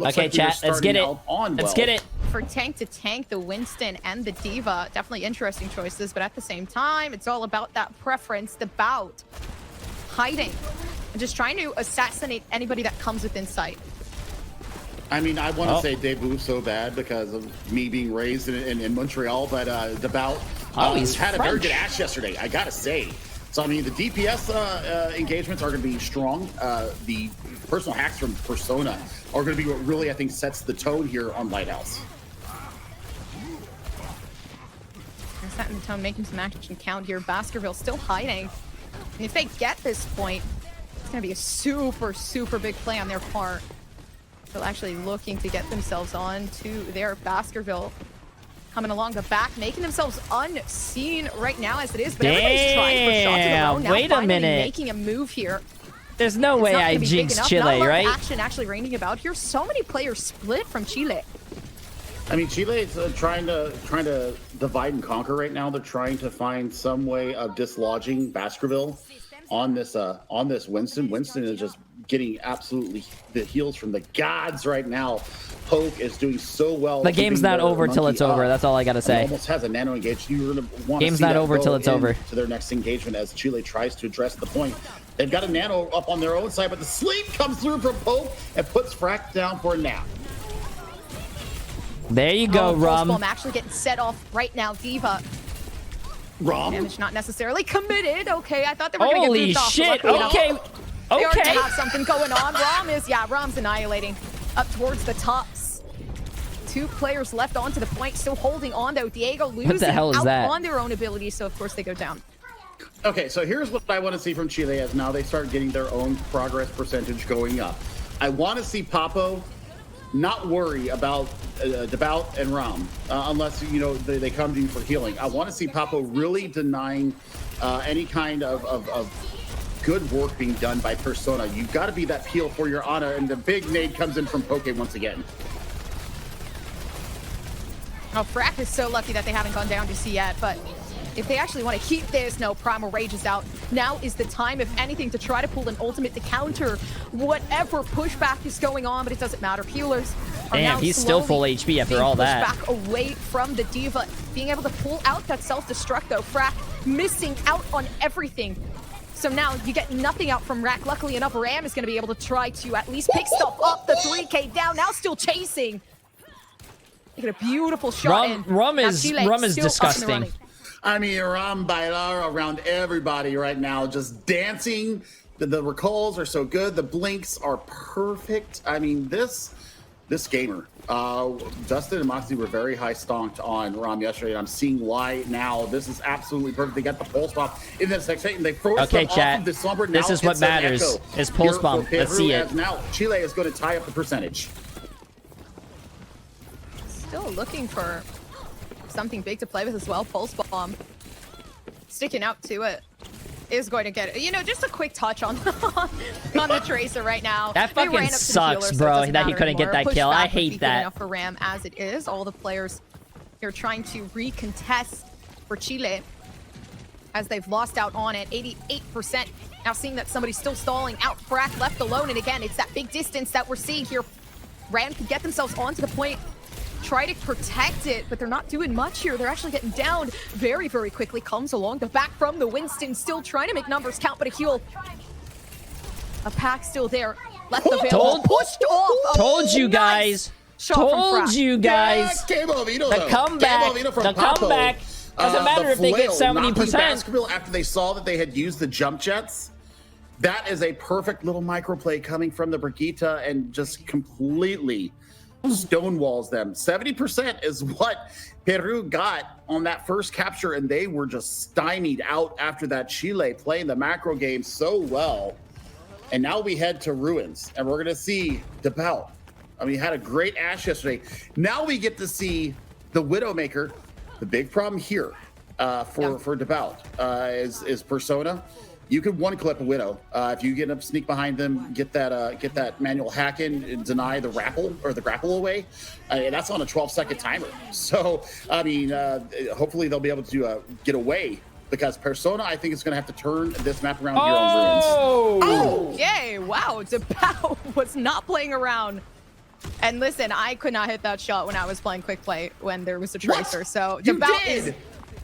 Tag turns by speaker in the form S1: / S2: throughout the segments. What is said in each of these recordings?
S1: Looks
S2: Okay,
S1: like we are
S2: chat, let's get
S1: starting
S2: it.
S1: out on
S2: Let's
S1: well.
S2: get it.
S3: For tank to tank, the Winston and the Diva, definitely interesting choices, but at the same time, it's all about that preference, the bout, hiding, and just trying to assassinate anybody that comes within sight.
S1: I mean, I want to say debut so bad because of me being raised in Montreal, but the bout
S2: he's
S1: had a very
S2: French.
S1: good ash yesterday, I gotta say. So, I mean, the DPS engagements are going to be strong. The personal hacks from Persona are going to be what really, I think, sets the tone here on Lighthouse.
S3: They're setting the tone, making some action count here. Baskerville still hiding. And if they get this point, it's going to be a super, super big play on their part. They're actually looking to get themselves on to their Baskerville. Coming along the back, making themselves unseen right now as it is. But everybody's trying for shots in a row. Now
S2: wait a
S3: finally
S2: minute.
S3: making a move here.
S2: There's no way I jinxed Chile,
S3: Not a lot
S2: right?
S3: of action actually raining about here. So many players split from Chile.
S1: I mean, Chile is trying to divide and conquer right now. They're trying to find some way of dislodging Baskerville on this Winston. Winston is just getting absolutely the heals from the gods right now. Poke is doing so well.
S2: The game's not over till it's over. That's all I gotta say.
S1: Almost has a nano engage. You're gonna want
S2: Game's not over till it's over.
S1: To their next engagement as Chile tries to address the point. They've got a nano up on their own side, but the sleep comes through from Poke and puts Frack down for a nap.
S2: There you go, Rum.
S3: I'm actually getting set off right now. Diva.
S1: Rum?
S3: Damage not necessarily committed. Okay, I thought they were going to get
S2: Holy
S3: moved off.
S2: shit.
S3: Luckily enough,
S2: Okay.
S3: They already
S2: Okay.
S3: have something going on. Rom's annihilating up towards the tops. 2 players left onto the point, still holding on though. Diego losing
S2: hell is
S3: out
S2: that?
S3: on their own abilities, so of course they go down.
S1: Okay, so here's what I want to see from Chile as now they start getting their own progress percentage going up. I want to see Papo not worry about Devout and Ram unless, you know, they come to you for healing. I want to see Papo really denying any kind of good work being done by Persona. You've got to be that peel for your Ana, and the big nade comes in from Poke once again.
S3: Oh, Frack is so lucky that they haven't gone down to see yet, but if they actually want to keep this, no, Primal Rage is out. Now is the time, if anything, to try to pull an ultimate to counter whatever pushback is going on, but it doesn't matter. Healers are now
S2: Damn, he's still full
S3: slowly
S2: HP after
S3: being
S2: all
S3: pushed
S2: that.
S3: back away from the Diva, being able to pull out that self-destruct, though. Frack missing out on everything. So now you get nothing out from Rack. Luckily enough, Ram is going to be able to try to at least pick stuff up. The 3K down, now still chasing. You get a beautiful shot in.
S2: Rum
S3: Now
S2: is
S3: Chile still up and
S2: disgusting.
S3: running.
S1: I mean, Ram Bailar around everybody right now, just dancing. The recalls are so good. The blinks are perfect. I mean, this gamer, Dustin and Moxie were very high stonked on Ram yesterday, and I'm seeing why now. This is absolutely perfect. They got the pulse bomb in this next and they froze
S2: Okay,
S1: them
S2: chat.
S1: off of the slumber.
S2: This
S1: Now
S2: is what
S1: it's an
S2: matters,
S1: echo
S2: is pulse
S1: here for
S2: bomb. Let's
S1: Peru,
S2: see it.
S1: as now Chile is going to tie up the percentage.
S3: Still looking for something big to play with as well. Pulse bomb sticking out to it is going to get it. You know, just a quick touch on on the Tracer right now.
S2: That
S3: They
S2: fucking
S3: ran up to the
S2: sucks,
S3: healer, so it
S2: bro,
S3: doesn't
S2: that he
S3: matter
S2: couldn't get
S3: anymore.
S2: that kill.
S3: Pushback
S2: I
S3: would
S2: hate
S3: be
S2: that.
S3: good enough for Ram as it is. All the players here trying to recontest for Chile as they've lost out on it. 88%. Now seeing that somebody's still stalling out. Frack left alone, and again, it's that big distance that we're seeing here. Ram can get themselves onto the point, try to protect it, but they're not doing much here. They're actually getting down very, very quickly. Comes along the back from the Winston, still trying to make numbers count, but a heal. A pack still there. Left available. Pushed off.
S2: Told you
S3: Nice
S2: guys.
S3: shot from
S2: Told
S3: Frack.
S2: you guys.
S1: Yeah,
S2: The comeback. The comeback. Doesn't matter if they get 70%.
S1: Baskerville, after they saw that they had used the jump jets, that is a perfect little microplay coming from the Brigitte and just completely stonewalls them. 70% is what Peru got on that first capture, and they were just stymied out after that. Chile playing the macro game so well. And now we head to Ruins, and we're going to see Devout. I mean, he had a great Ash yesterday. Now we get to see the Widowmaker. The big problem here for Devout is Persona. You could one clip a Widow if you get up, sneak behind them, get that manual hack in, and deny the grapple away. That's on a 12-second timer. So I mean, hopefully they'll be able to get away, because Persona, I think, is going to have to turn this map around here on Ruins.
S3: Oh, yay! Wow, Devout was not playing around. And listen, I could not hit that shot when I was playing quick play when there was a tracer.
S1: What?
S3: So
S1: You
S3: Devout
S1: did?
S3: is.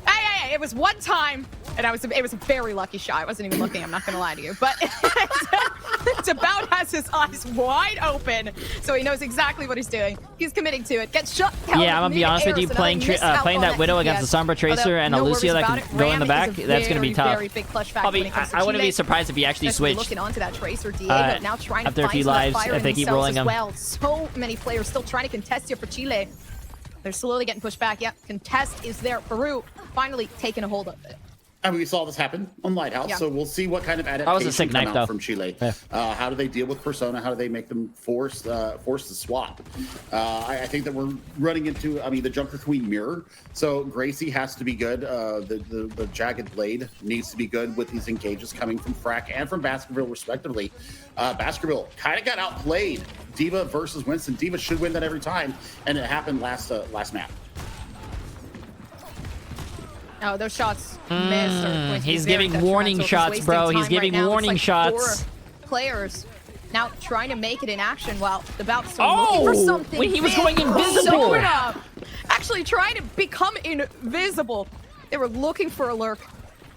S3: Hey, it was one time, and it was a very lucky shot. I wasn't even looking. I'm not gonna lie to you, but Devout has his eyes wide open, so he knows exactly what he's doing. He's committing to it. Gets shut down.
S2: Yeah, I'm gonna be honest with you. Playing that Widow against the Sombra Tracer and a Lucio that can go in the back, that's gonna be tough. I wouldn't be surprised if he actually switched.
S3: Looking onto that Tracer, Diego now trying to
S2: after a
S3: find
S2: few
S3: some
S2: lives,
S3: fire
S2: if they keep
S3: themselves
S2: rolling
S3: as
S2: them.
S3: well. So many players still trying to contest here for Chile. They're slowly getting pushed back. Yep, contest is there. Peru finally taking a hold of it.
S1: And we saw this happen on Lighthouse, so we'll see what kind of adaptation come out from Chile.
S2: Yeah.
S1: How do they deal with Persona? How do they make them force the swap? I think that we're running into, the Junker Queen mirror. So Gracie has to be good. The Jagged Blade needs to be good with these engages coming from Frack and from Baskerville, respectively. Baskerville kind of got outplayed. D.Va versus Winston. D.Va should win that every time, and it happened last map.
S3: Oh, those shots missed.
S2: He's giving warning shots, bro. He's giving warning shots.
S3: 4 players now trying to make it in action while the bout's still looking for something.
S2: When he was going invisible.
S3: Actually trying to become invisible. They were looking for a lurk.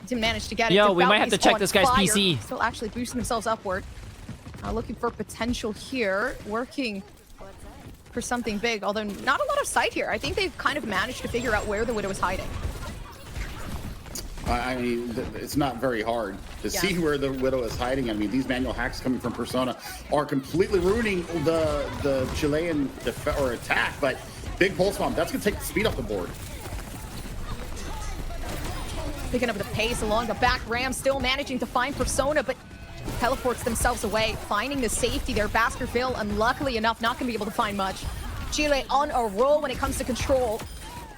S3: Didn't manage to get it.
S2: Yo, we might have to check this guy's PC.
S3: Still actually boosting themselves upward. Looking for potential here. Working for something big, although not a lot of sight here. I think they've kind of managed to figure out where the Widow is hiding.
S1: It's not very hard to see where the Widow is hiding. These manual hacks coming from Persona are completely ruining the Chilean attack, but big pulse bomb, that's gonna take the speed off the board.
S3: Picking up the pace along the back. Ram still managing to find Persona, but teleports themselves away, finding the safety there. Baskerville, unluckily enough, not gonna be able to find much. Chile on a roll when it comes to control.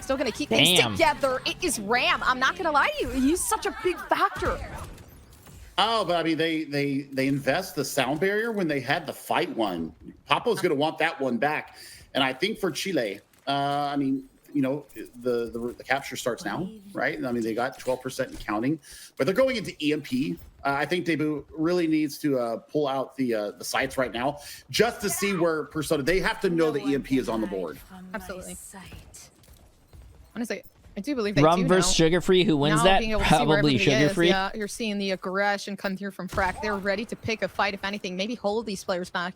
S3: Still gonna keep things together. It is Ram. I'm not gonna lie to you. He's such a big factor.
S1: Oh, but they invest the sound barrier when they had the fight one. Papo's gonna want that one back. And I think for Chile, the capture starts now, right? They got 12% and counting, but they're going into EMP. I think Debu really needs to pull out the sights right now just to see where Persona. They have to know the EMP is on the board.
S3: Absolutely. Honestly, I do believe they
S2: Rum
S3: do
S2: versus
S3: know.
S2: Sugar Free, who wins that? Probably Sugar Free.
S3: Yeah, you're seeing the aggression come through from Frack. They're ready to pick a fight, if anything. Maybe hold these players back.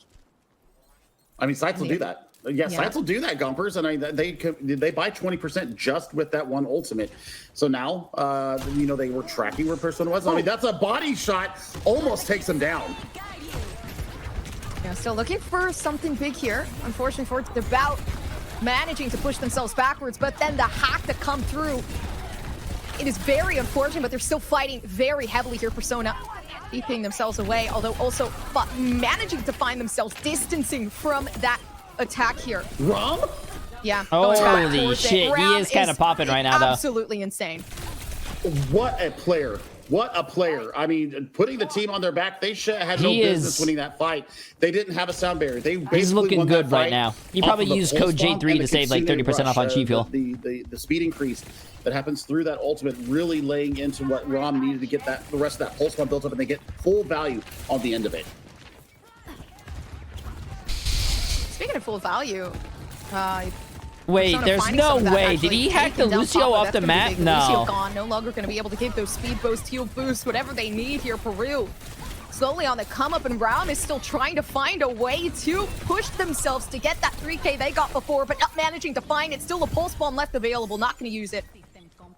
S1: Sights will do that. Yeah, Sights will do that, Gumpers, and they buy 20% just with that one ultimate. So now, they were tracking where Persona was. That's a body shot, almost takes him down.
S3: Yeah, still looking for something big here. Unfortunately for the bout, managing to push themselves backwards, but then the hack to come through. It is very unfortunate, but they're still fighting very heavily here. Persona keeping themselves away, although also managing to find themselves distancing from that attack here.
S1: Rum?
S3: Yeah.
S2: Holy shit, he is kind of popping right now, though.
S3: Absolutely insane.
S1: What a player. What a player. Putting the team on their back, they should have had no business winning that fight. They didn't have a sound barrier.
S2: He's looking good right now. You probably used code J3 to save like 30% off on cheap fuel.
S1: The speed increase that happens through that ultimate really laying into what Rom needed to get the rest of that pulse one built up, and they get full value on the end of it.
S3: Speaking of full value,
S2: wait, there's no way. Did he hack the Lucio off the map? No.
S3: Lucio gone. No longer going to be able to give those speed boost, heal boost, whatever they need here. Peru slowly on the come up, and Raum is still trying to find a way to push themselves to get that 3K they got before, but not managing to find it. Still a pulse bomb left available. Not going to use it.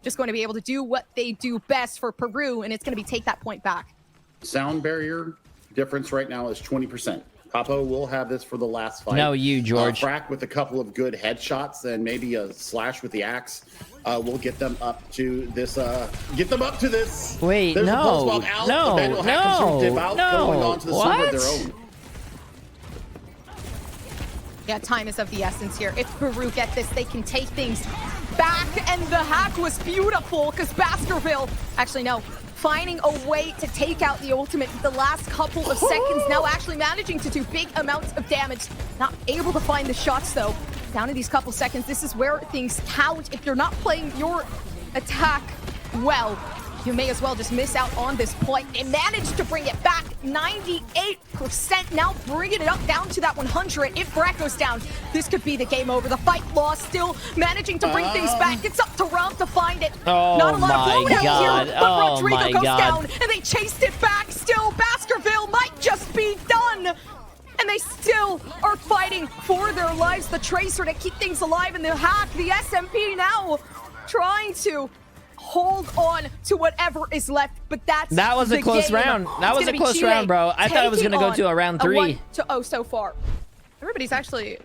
S3: Just going to be able to do what they do best for Peru, and it's going to be take that point back.
S1: Sound barrier difference right now is 20%. Papo will have this for the last fight.
S2: No, you, George.
S1: Frack with a couple of good headshots and maybe a slash with the axe will get them up to this.
S2: Wait,
S1: there's
S2: no,
S1: a pulse bomb out.
S2: no,
S1: the
S2: no,
S1: going on to the silver of their own.
S3: Yeah, time is of the essence here. If Peru get this, they can take things back, and the hack was beautiful because Baskerville, actually no, finding a way to take out the ultimate the last couple of seconds. Now actually managing to do big amounts of damage. Not able to find the shots though. Down to these couple seconds, this is where things count. If you're not playing your attack well, you may as well just miss out on this point. They managed to bring it back 98%. Now bringing it up down to that 100. If Brack goes down, this could be the game over. The fight lost, still managing to bring things back. It's up to Rom to find it.
S2: Oh,
S3: not a lot of blowdown here, but
S2: oh
S3: Rodrigo goes down, and they chased it back. Still, Baskerville might just be done. And they still are fighting for their lives. The Tracer to keep things alive in the hack. The SMP now trying to hold on to whatever is left, but that was
S2: a close round. That was a close round, bro. I thought it was gonna go to a round 3.
S3: 1-0 so far. Everybody's actually,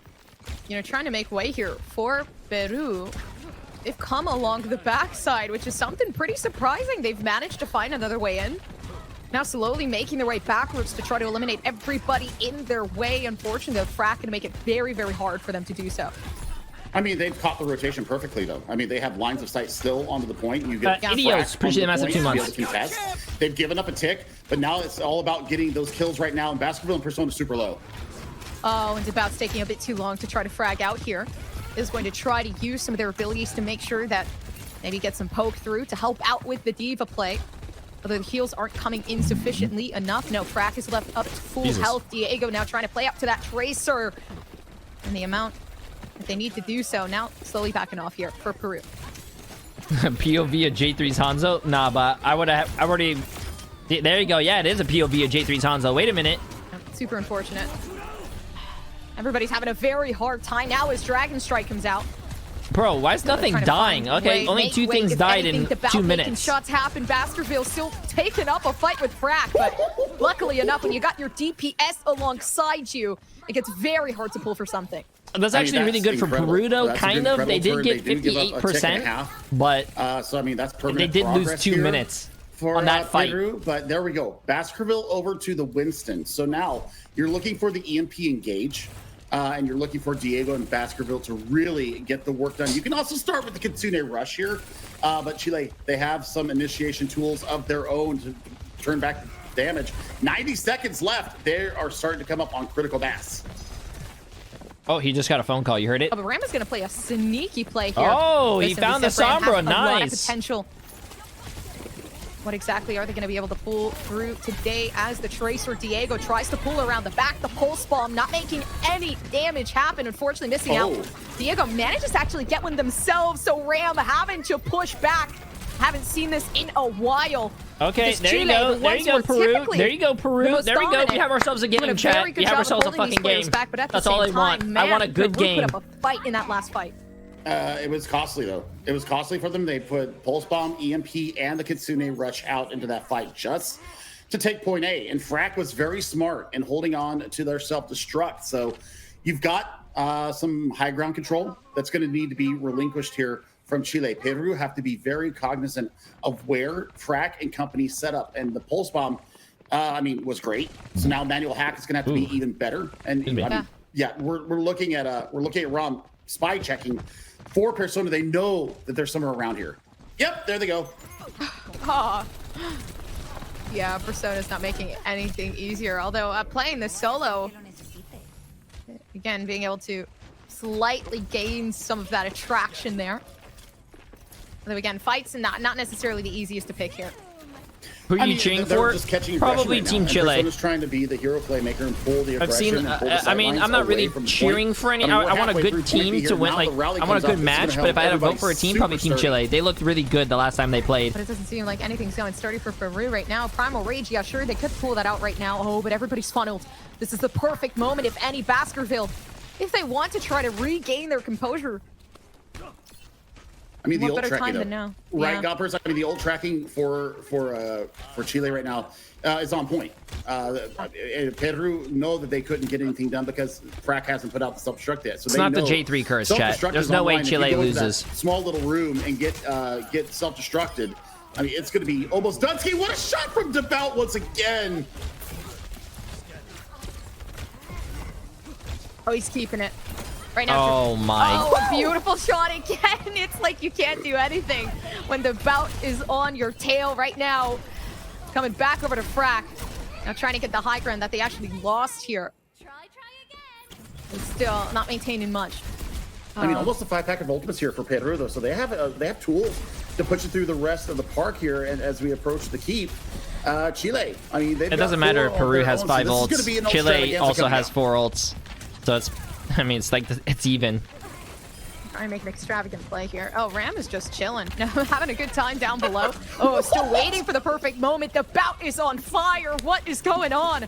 S3: trying to make way here for Peru. They've come along the backside, which is something pretty surprising. They've managed to find another way in. Now slowly making their way backwards to try to eliminate everybody in their way. Unfortunately, the Frack going to make it very, very hard for them to do so.
S1: I mean, they've caught the rotation perfectly, though. I mean, they have lines of sight still onto the point. You get
S2: Idios, appreciate the massive 2 months.
S1: They've given up a tick, but now it's all about getting those kills right now. And Baskerville and Persona super low.
S3: Oh, and Devout's taking a bit too long to try to frag out here. Is going to try to use some of their abilities to make sure that maybe get some poke through to help out with the Diva play. Although the heals aren't coming in sufficiently enough. No, Frack is left up to full health. Diego now trying to play up to that Tracer. And the amount that they need to do so now slowly backing off here for Peru.
S2: POV of Jay3's Hanzo? Nah, but I already... There you go. Yeah, it is a POV of Jay3's Hanzo. Wait a minute.
S3: Super unfortunate. Everybody's having a very hard time now as Dragon Strike comes out.
S2: Bro, why is nothing dying? Okay, only 2 things died in 2 minutes.
S3: Shots happen. Baskerville still taking up a fight with Frack, but luckily enough, when you got your DPS alongside you, it gets very hard to pull for something.
S2: That's actually really good for Peru, though, kind of. They did get 58%, but
S1: so I mean, that's permanent.
S2: They did lose 2 minutes
S1: for,
S2: on that fight.
S1: Peru, but there we go. Baskerville over to the Winston. So now you're looking for the EMP engage. And you're looking for Diego and Baskerville to really get the work done. You can also start with the Kitsune Rush here, but Chile, they have some initiation tools of their own to turn back damage. 90 seconds left. They are starting to come up on critical mass.
S2: Oh, he just got a phone call. You heard it?
S3: Oh, but Ram is going to play a sneaky play here.
S2: Oh, he found the Sombra. Nice.
S3: A lot of potential. What exactly are they going to be able to pull through today as the Tracer Diego tries to pull around the back? The Pulse Bomb not making any damage happen, unfortunately missing out. Diego manages to actually get one themselves, so Ram having to push back. Haven't seen this in a while.
S2: Okay, there you go. There you go, Peru. There you go, Peru. There we go. We have ourselves a game, chat. We have ourselves a fucking game. That's all I want. I want a good game.
S3: Put up a fight in that last fight.
S1: It was costly, though. It was costly for them. They put Pulse Bomb, EMP, and the Kitsune Rush out into that fight just to take point A. And Frack was very smart in holding on to their self-destruct. So you've got some high ground control that's going to need to be relinquished here from Chile. Peru have to be very cognizant of where Frack and company set up. And the Pulse Bomb, I mean, was great. So now manual hack is going to have to be even better. And I mean, yeah, we're looking at Rom spy checking for Persona. They know that there's somewhere around here. Yep, there they go.
S3: Yeah, Persona's not making anything easier. Although playing the solo, again, being able to slightly gain some of that attraction there. Although again, fights and not necessarily the easiest to pick here.
S2: Who are you cheering for? Probably
S1: right
S2: Team Chile.
S1: Persona's trying to be the hero playmaker and pull the aggression.
S2: I mean, I'm not really cheering for any. I want a good team to win. Like, I want a good match. But if I had to vote for a team, probably Team Chile. They looked really good the last time they played.
S3: But it doesn't seem like anything's going sturdy for Peru right now. Primal Rage, yeah, sure, they could pull that out right now. Oh, but everybody's funneled. This is the perfect moment, if any, Baskerville, if they want to try to regain their composure.
S1: I mean, the old tracking,
S3: though.
S1: Right, Goppers? I mean, the old tracking for Chile right now is on point. Peru know that they couldn't get anything done because Frack hasn't put out the self-destruct yet. So
S2: it's not the J3 curse, chat. There's no way Chile loses.
S1: Small little room and get self-destructed. I mean, it's going to be almost done. What a shot from Devout once again.
S3: Oh, he's keeping it. Right now,
S2: oh my!
S3: Oh, a beautiful shot again. It's like you can't do anything when the bout is on your tail right now. Coming back over to Frack. Now trying to get the high ground that they actually lost here. Try again. But still not maintaining much.
S1: I mean, almost a 5-pack of ultimates here for Peru, though. So they have tools to push it through the rest of the park here, and as we approach the keep, Chile. I mean,
S2: it doesn't matter. Peru has 5 ults. Chile also has 4 ults. So it's, I mean, it's like it's even.
S3: Trying to make an extravagant play here. Oh, Ram is just chilling. Having a good time down below. Oh, still waiting for the perfect moment. The bout is on fire. What is going on?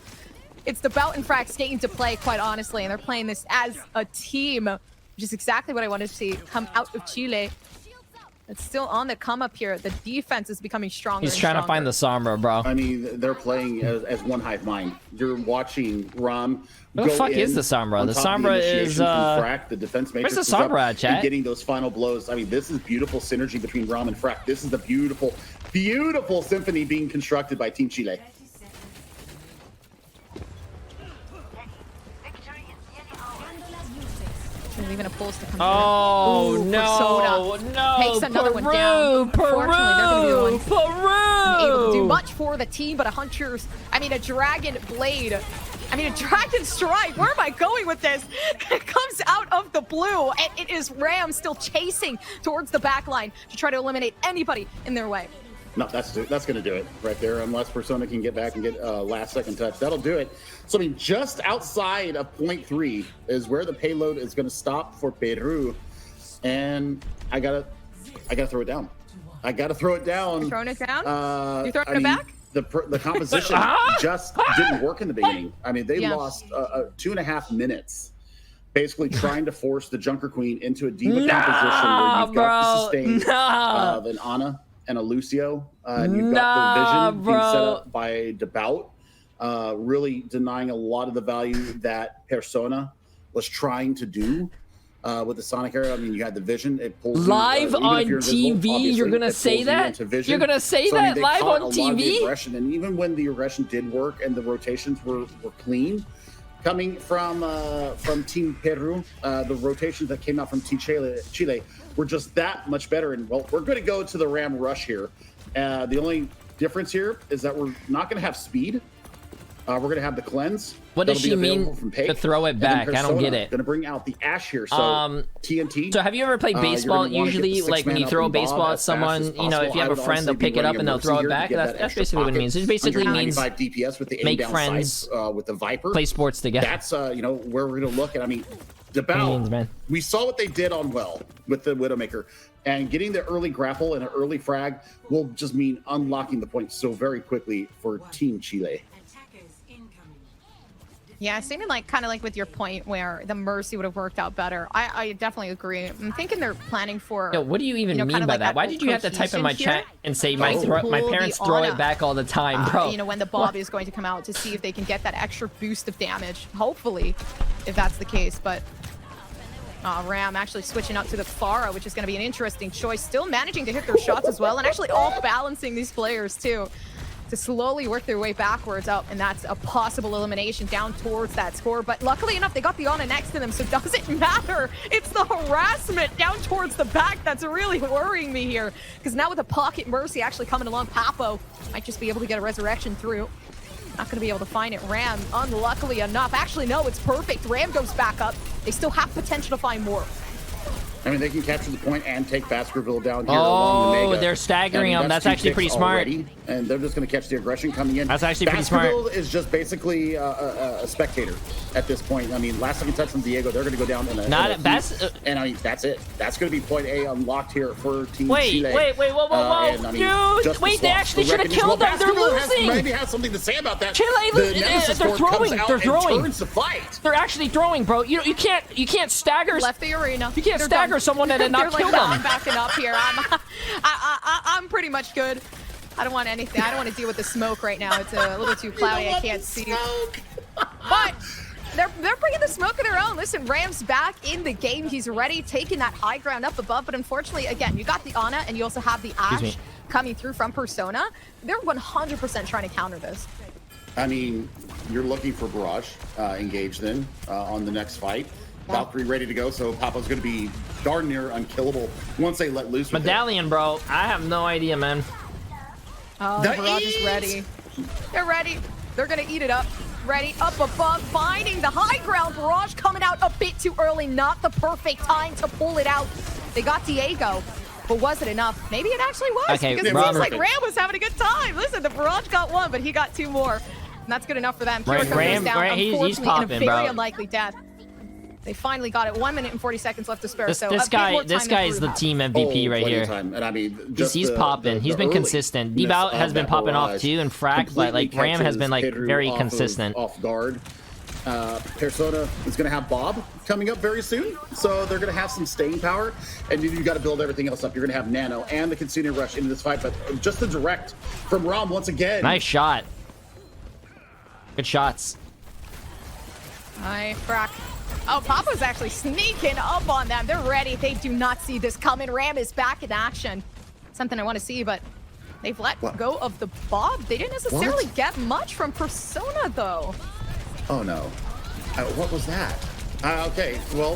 S3: It's the bout and Frax getting to play, quite honestly, and they're playing this as a team, which is exactly what I wanted to see come out of Chile. It's still on the come up here. The defense is becoming stronger.
S2: He's trying to find the Sombra, bro.
S1: I mean, they're playing as one hive mind. You're watching Ram.
S2: What the fuck is the Sombra? The Sombra is
S1: Frack, the defense matrix.
S2: Where's the Sombra at, chat?
S1: Getting those final blows. I mean, this is beautiful synergy between Ram and Frack. This is the beautiful, beautiful symphony being constructed by Team Chile.
S3: Leaving a pulse to come
S2: through. No,
S3: takes another one down. Unfortunately, they're going to be the ones able to do much for the team, but a Dragon Blade. I mean, a Dragon Strike. Where am I going with this? It comes out of the blue, and it is Ram still chasing towards the back line to try to eliminate anybody in their way.
S1: No, that's going to do it right there. Unless Persona can get back and get a last-second touch, that'll do it. So, I mean, just outside of point 3 is where the payload is going to stop for Peru, and I gotta throw it down. I gotta throw it down.
S3: You're throwing it down? You're throwing it back?
S1: The composition just didn't work in the beginning. I mean, they lost 2.5 minutes. Basically trying to force the Junker Queen into a D.Va composition where you've got the sustain of an Ana and a Lucio, and you've got the vision being set up by Debaut, really denying a lot of the value that Persona was trying to do with the Sonic era. I mean, you had the vision. It pulls
S2: live
S1: you,
S2: on TV. You're gonna say that? You're gonna say that live on TV?
S1: And even when the aggression did work and the rotations were clean, coming from Team Peru, the rotations that came out from Team Chile were just that much better. And well, we're going to go to the Ram Rush here. The only difference here is that we're not going to have speed. We're going to have the cleanse.
S2: What does she mean to throw it back? I don't get it.
S1: Going to bring out the Ash here. So TNT.
S2: So have you ever played baseball? Usually, like when you throw a baseball at someone, you know, if you have a friend, they'll pick it up and they'll throw it back. That's basically what it means. It basically means
S1: DPS with the
S2: make friends,
S1: with the Viper,
S2: play sports together.
S1: That's you know, where we're going to look at. I mean, Debaut, we saw what they did on well with the Widowmaker, and getting the early grapple and an early frag will just mean unlocking the point so very quickly for Team Chile.
S3: Yeah, seeming like kind of like with your point where the Mercy would have worked out better. I definitely agree. I'm thinking they're planning for.
S2: Yo, what do you even mean by that? Why did you have to type in my chat and say my parents throw it back all the time, bro?
S3: You know, when the Bob is going to come out to see if they can get that extra boost of damage. Hopefully, if that's the case. But Ram actually switching up to the Pharah, which is going to be an interesting choice. Still managing to hit their shots as well, and actually off-balancing these players too, to slowly work their way backwards up, and that's a possible elimination down towards that score. But luckily enough, they got the Ana next to them, so does it matter? It's the harassment down towards the back that's really worrying me here, because now with the Pocket Mercy actually coming along, Papo might just be able to get a resurrection through. Not going to be able to find it. Ram, unluckily enough. Actually, no, it's perfect. Ram goes back up. They still have potential to find more.
S1: I mean, they can capture the point and take Baskerville down here along the Mega.
S2: Oh, they're staggering them. That's actually pretty smart.
S1: Already, and they're just going to catch the aggression coming in.
S2: That's actually pretty smart.
S1: Baskerville is just basically a spectator at this point. I mean, last second touch from Diego, they're going to go down in a and I mean, that's it. That's going to be point A unlocked here for Team Chile.
S2: Wait, whoa, dude! Wait, they actually should have killed them. They're losing.
S1: Maybe has something to say about that.
S2: Chile, they're throwing. They're throwing.
S1: Turns the fight.
S2: They're actually throwing, bro. You can't stagger.
S3: Left the arena.
S2: You can't stagger someone and then not kill them.
S3: I'm backing up here. I'm pretty much good. I don't want anything. I don't want to deal with the smoke right now. It's a little too cloudy. I can't see. But they're bringing the smoke of their own. Listen, Ram's back in the game. He's ready, taking that high ground up above. But unfortunately, again, you got the Ana and you also have the Ash coming through from Persona. They're 100% trying to counter this.
S1: I mean, you're looking for Barrage engaged then on the next fight. Valkyrie ready to go, so Papa's going to be darn near unkillable once they let loose with
S2: Medallion, bro. I have no idea, man.
S3: Oh, Barrage is ready. They're ready. They're going to eat it up. Ready, up above, finding the high ground. Barrage coming out a bit too early. Not the perfect time to pull it out. They got Diego. But was it enough? Maybe it actually was.
S2: Okay,
S3: because it
S2: Ram,
S3: seems like Ram was having a good time. Listen, the Barrage got 1, but he got 2 more. And that's good enough for them.
S2: Ram, he's popping,
S3: in a very
S2: bro.
S3: unlikely death. They finally got it. 1 minute and 40 seconds left to spare.
S2: This guy is the team MVP right here.
S1: And I mean,
S2: He's popping. He's been consistent. Debout has been popping off too, and Frack, but like Ram has been like very consistent.
S1: Off guard. Persona is going to have Bob coming up very soon, so they're going to have some staying power, and you got to build everything else up. You're going to have Nano and the Kitsune Rush into this fight, but just the direct from Rom once again.
S2: Nice shot. Good shots.
S3: Hi, Frack. Oh, Papa's actually sneaking up on them. They're ready. They do not see this coming. Ram is back in action. Something I want to see, but they've let go of the Bob. They didn't necessarily get much from Persona, though.
S1: Oh, no. What was that? Okay, well,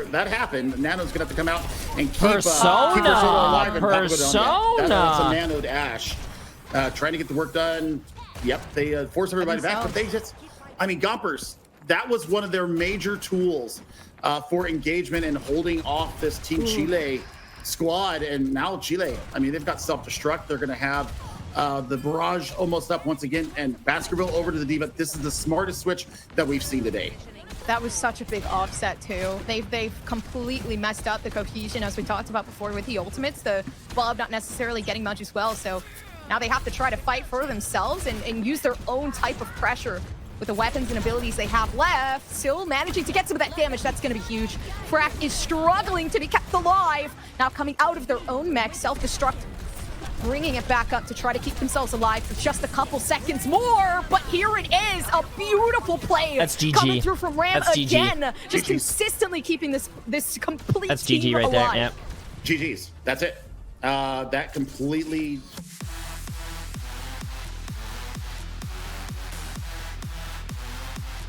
S1: that happened. Nano's going to have to come out and keep Persona alive.
S2: Persona!
S1: That's a Nano'd Ash. Trying to get the work done. Yep, they force everybody back, but they just... I mean, Gompers, that was one of their major tools for engagement and holding off this Team Chile squad. And now Chile, I mean, they've got self-destruct. They're going to have the barrage almost up once again, and Baskerville over to the D, but this is the smartest switch that we've seen today.
S3: That was such a big offset too. They've completely messed up the cohesion, as we talked about before with the ultimates. The Bob not necessarily getting much as well, so now they have to try to fight for themselves and use their own type of pressure with the weapons and abilities they have left. Still managing to get some of that damage. That's going to be huge. Frack is struggling to be kept alive. Now coming out of their own mech, self-destruct, bringing it back up to try to keep themselves alive for just a couple seconds more. But here it is, a beautiful play.
S2: That's GG.
S3: Coming through from Ram again.
S2: GG.
S3: Just consistently keeping this complete
S2: That's
S3: team
S2: GG right
S3: alive.
S2: there, yep.
S1: GG's, that's it. That completely